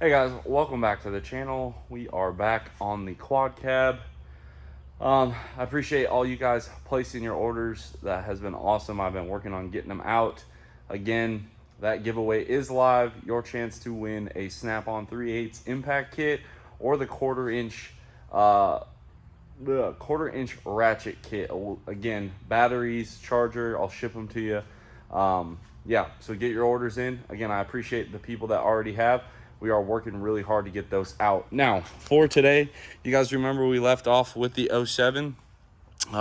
Hey guys, welcome back to the channel. We are back on the quad cab. I appreciate all you guys placing your orders. That has been awesome. I've been working on getting them out. Again, that giveaway is live. Your chance to win a Snap-on 3/8 impact kit or the quarter-inch ratchet kit. Again, batteries, charger, I'll ship them to you. Yeah, so get your orders in. Again, I appreciate the people that already have. We are working really hard to get those out. Now, for today, you guys remember we left off with the 07.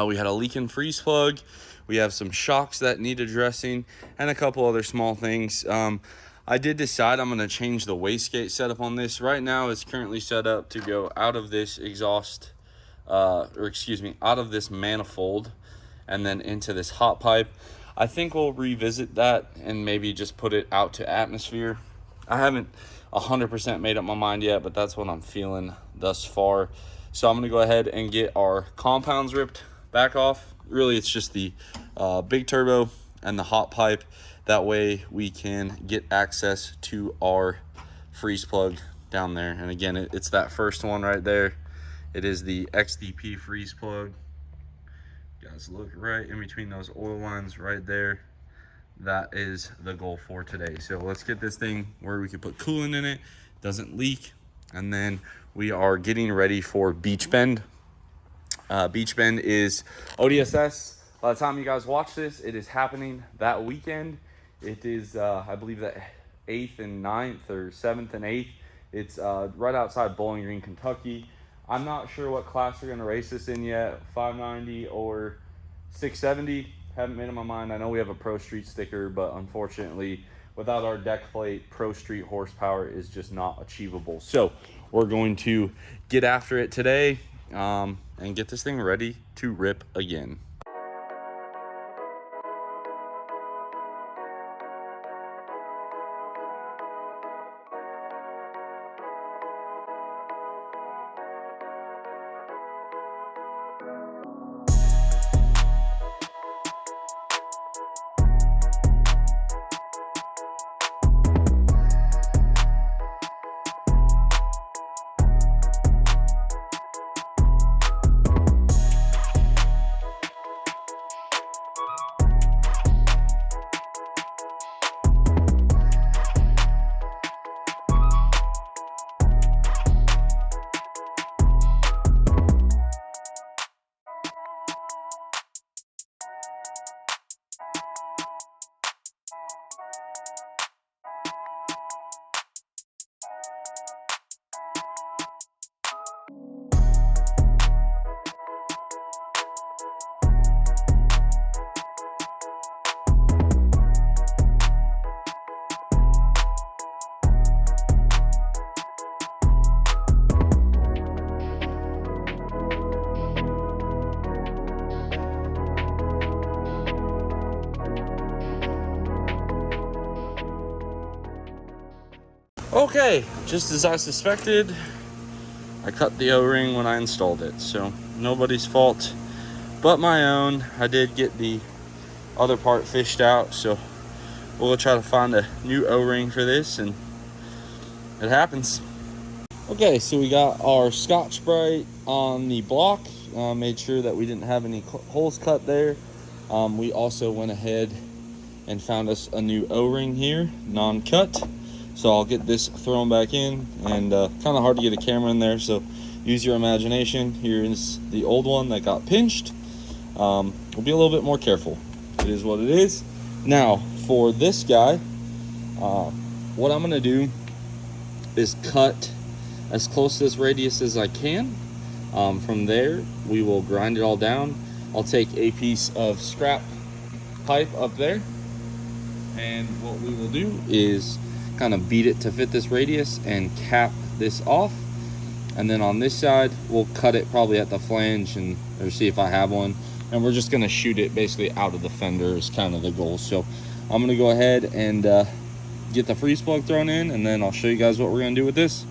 We had a leaking freeze plug. We have some shocks that need addressing and a couple other small things. I did decide I'm going to change the wastegate setup on this. Right now, it's currently set up to go out of this exhaust, out of this manifold and then into this hot pipe. I think we'll revisit that and maybe just put it out to atmosphere. I haven't 100% made up my mind yet, but that's what I'm feeling thus far. So I'm going to go ahead and get our compounds ripped back off. Really, it's just the big turbo and the hot pipe. That way we can get access to our freeze plug down there. And again, it's that first one right there. It is the XDP freeze plug. You guys look right in between those oil lines right there. That is the goal for today. So let's get this thing where we can put coolant in it, doesn't leak, and then we are getting ready for Beech Bend. Beech Bend is ODSS. By the time you guys watch this, it is happening that weekend. It is, I believe, the 8th and 9th or 7th and 8th. It's right outside Bowling Green, Kentucky. I'm not sure what class they're going to race this in yet, 590 or 670. Haven't made up my mind. I know we have a Pro Street sticker, but unfortunately, without our deck plate, Pro Street horsepower is just not achievable. So we're going to get after it today and get this thing ready to rip again. Okay, just as I suspected, I cut the O-ring when I installed it, so nobody's fault but my own. I did get the other part fished out, so we'll try to find a new O-ring for this, and it happens. Okay, so we got our Scotch-Brite on the block. Made sure that we didn't have any holes cut there. We also went ahead and found us a new O-ring here, non-cut. So I'll get this thrown back in, and kind of hard to get a camera in there, so use your imagination. Here is the old one that got pinched. We'll be a little bit more careful. It is what it is. Now, for this guy, what I'm going to do is cut as close to this radius as I can. From there, we will grind it all down. I'll take a piece of scrap pipe up there, and what we will do is kind of beat it to fit this radius and cap this off, and then on this side we'll cut it probably at the flange or see if I have one, and we're just going to shoot it basically out of the fender is kind of the goal. So I'm going to go ahead and get the freeze plug thrown in, and then I'll show you guys what we're going to do with this.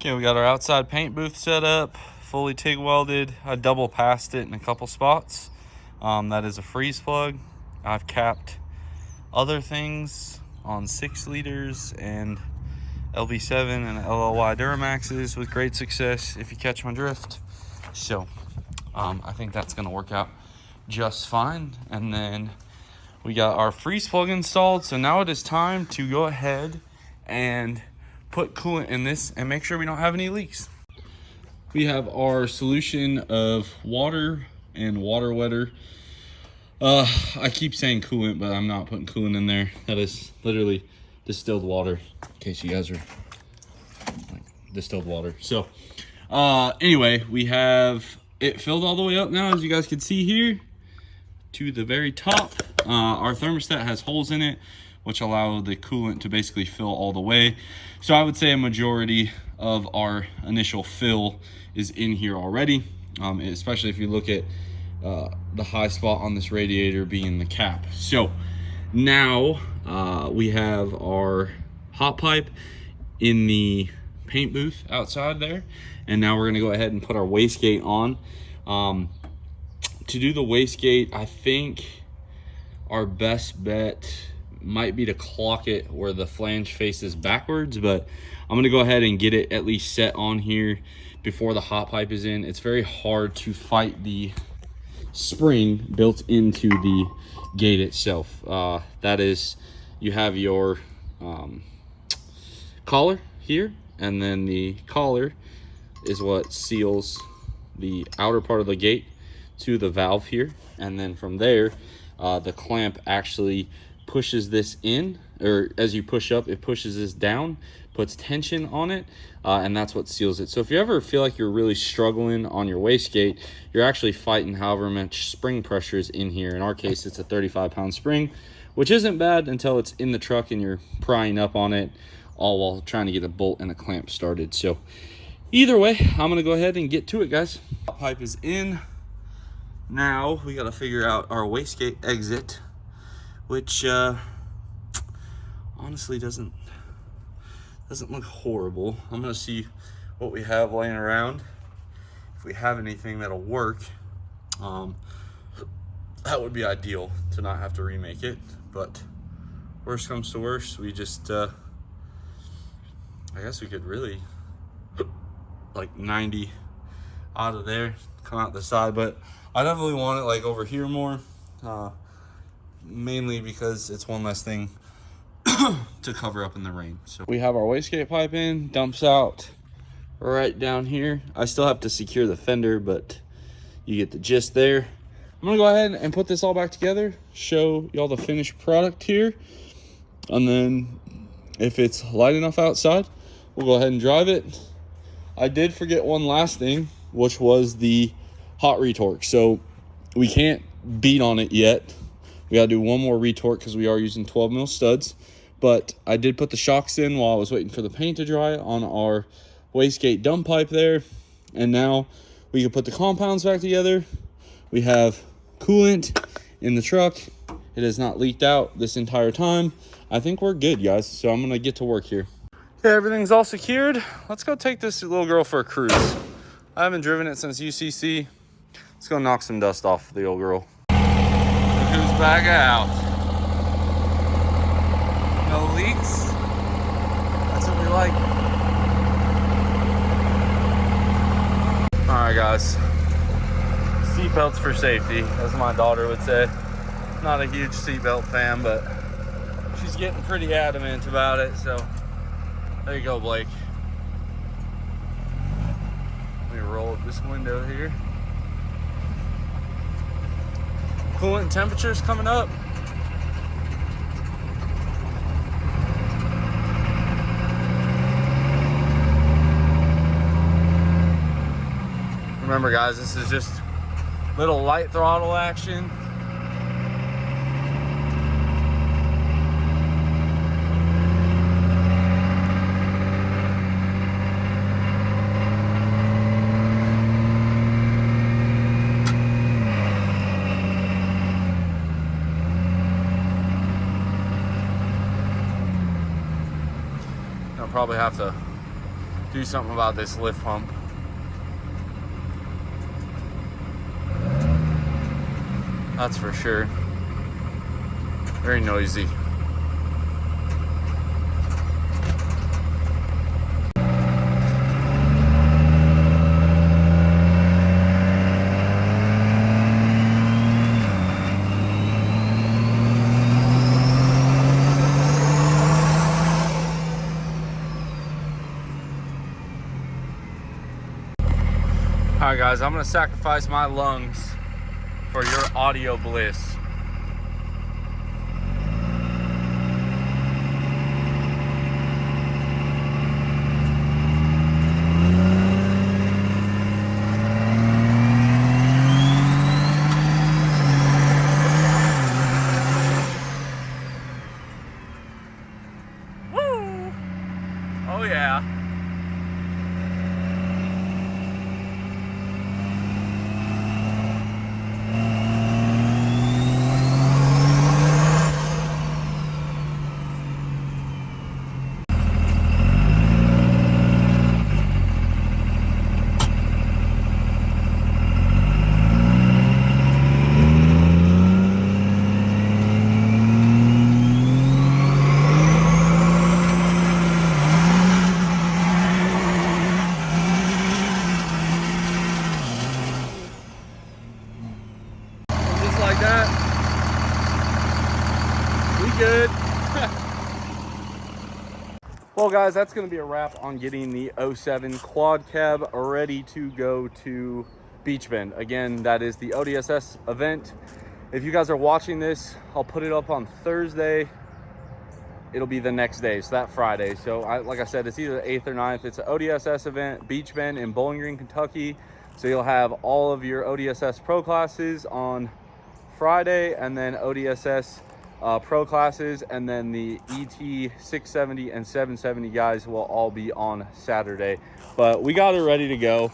Okay, we got our outside paint booth set up, fully TIG welded. I double passed it in a couple spots. That is a freeze plug. I've capped other things on 6 liters and LB7 and LLY Duramaxes with great success, if you catch my drift. So I think that's gonna work out just fine. And then we got our freeze plug installed. So now it is time to go ahead and put coolant in this and make sure we don't have any leaks. We have our solution of water and water wetter. I keep saying coolant, but I'm not putting coolant in there. That is literally distilled water, in case you guys are like distilled water. So anyway, we have it filled all the way up now, as you guys can see here, to the very top. Our thermostat has holes in it, which allow the coolant to basically fill all the way. So I would say a majority of our initial fill is in here already, especially if you look at the high spot on this radiator being the cap. So now we have our hot pipe in the paint booth outside there, and now we're gonna go ahead and put our wastegate on. To do the wastegate, I think our best bet might be to clock it where the flange faces backwards, but I'm gonna go ahead and get it at least set on here before the hot pipe is in. It's very hard to fight the spring built into the gate itself. That is, you have your collar here, and then the collar is what seals the outer part of the gate to the valve here, and then from there the clamp actually pushes this in, or as you push up, it pushes this down, puts tension on it, and that's what seals it. So if you ever feel like you're really struggling on your wastegate, you're actually fighting however much spring pressure is in here. In our case, it's a 35-pound spring, which isn't bad until it's in the truck and you're prying up on it, all while trying to get a bolt and a clamp started. So either way, I'm gonna go ahead and get to it, guys. Pipe is in. Now we gotta figure out our wastegate exit, which honestly doesn't look horrible. I'm gonna see what we have laying around. If we have anything that'll work, that would be ideal to not have to remake it. But worst comes to worst, we just I guess we could really like 90 out of there, come out the side, but I definitely want it like over here more, mainly because it's one less thing to cover up in the rain. So we have our wastegate pipe in, dumps out right down here. I still have to secure the fender, but you get the gist there. I'm gonna go ahead and put this all back together, show y'all the finished product here, and then if it's light enough outside, we'll go ahead and drive it. I did forget one last thing, which was the hot retorque. So we can't beat on it yet. We gotta do one more retorque because we are using 12 mil studs. But I did put the shocks in while I was waiting for the paint to dry on our wastegate dump pipe there. And now we can put the compounds back together. We have coolant in the truck. It has not leaked out this entire time. I think we're good, guys. So I'm gonna get to work here. Okay, everything's all secured. Let's go take this little girl for a cruise. I haven't driven it since UCC. Let's go knock some dust off the old girl. Look who's back out. No leaks. That's what we like. All right, guys. Seatbelts for safety, as my daughter would say. Not a huge seatbelt fan, but she's getting pretty adamant about it, so there you go, Blake. Let me roll up this window here. Coolant temperatures coming up. Remember, guys, this is just little light throttle action. I'll probably have to do something about this lift pump. That's for sure. Very noisy. All right, guys, I'm gonna sacrifice my lungs for your audio bliss. Woo! Oh yeah. Like that, we good. Well, guys, that's going to be a wrap on getting the 07 quad cab ready to go to Beech Bend. Again, that is the ODSS event. If you guys are watching this, I'll put it up on Thursday. It'll be the next day, so that Friday. So like I said, it's either the 8th or 9th. It's an ODSS event, Beech Bend in Bowling Green, Kentucky. So you'll have all of your ODSS pro classes on Friday, and then ODSS pro classes, and then the ET 670 and 770 guys will all be on Saturday. But we got it ready to go.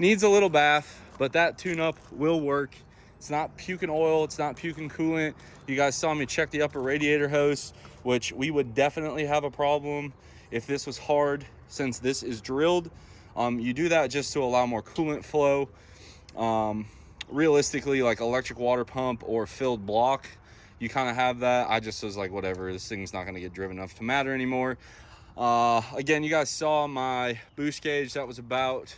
Needs a little bath, but that tune-up will work. It's not puking oil, it's not puking coolant. You guys saw me check the upper radiator hose, which we would definitely have a problem if this was hard, since this is drilled. You do that just to allow more coolant flow. Realistically, like electric water pump or filled block, you kind of have that. I just was like, whatever, this thing's not going to get driven enough to matter anymore. Again, you guys saw my boost gauge. That was about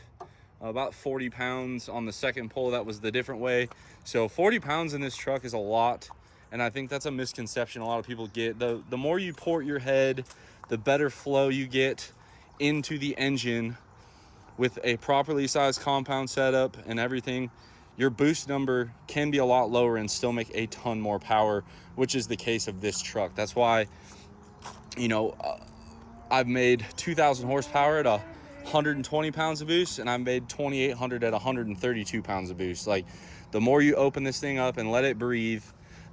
40 pounds on the second pull. That was the different way. So 40 pounds in this truck is a lot, and I think that's a misconception a lot of people get. The more you port your head, the better flow you get into the engine with a properly sized compound setup and everything. Your boost number can be a lot lower and still make a ton more power, which is the case of this truck. That's why, you know, I've made 2,000 horsepower at 120 pounds of boost, and I've made 2,800 at 132 pounds of boost. Like, the more you open this thing up and let it breathe,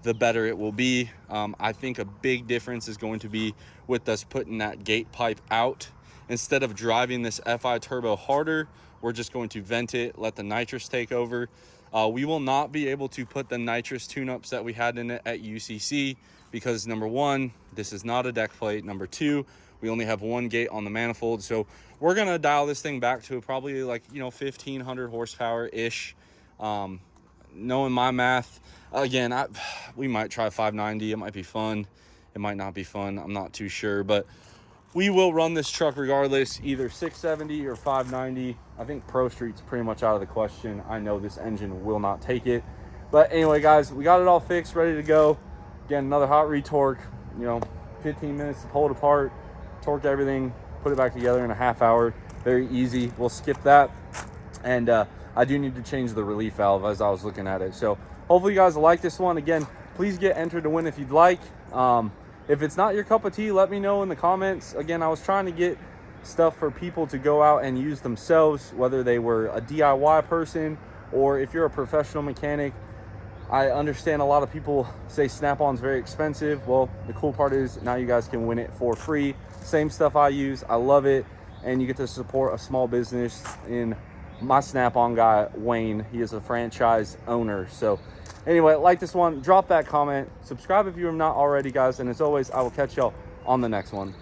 the better it will be. I think a big difference is going to be with us putting that gate pipe out. Instead of driving this FI turbo harder, we're just going to vent it, let the nitrous take over. We will not be able to put the nitrous tune-ups that we had in it at UCC because, number one, this is not a deck plate. Number two, we only have one gate on the manifold. So we're gonna dial this thing back to probably like, you know, 1,500 horsepower-ish. Knowing my math, again, we might try 590. It might be fun. It might not be fun. I'm not too sure, but we will run this truck regardless, either 670 or 590. I think Pro Street's pretty much out of the question. I know this engine will not take it. But anyway, guys, we got it all fixed, ready to go. Again, another hot retorque, you know, 15 minutes to pull it apart, torque everything, put it back together in a half hour. Very easy. We'll skip that. And I do need to change the relief valve as I was looking at it. So hopefully you guys like this one. Again, please get entered to win if you'd like. If it's not your cup of tea, let me know in the comments. Again, I was trying to get stuff for people to go out and use themselves, whether they were a DIY person or if you're a professional mechanic. I understand a lot of people say Snap-on's very expensive. Well, the cool part is now you guys can win it for free. Same stuff I use. I love it. And you get to support a small business in my Snap-on guy, Wayne. He is a franchise owner. So anyway, like this one, drop that comment, subscribe if you are not already, guys. And as always, I will catch y'all on the next one.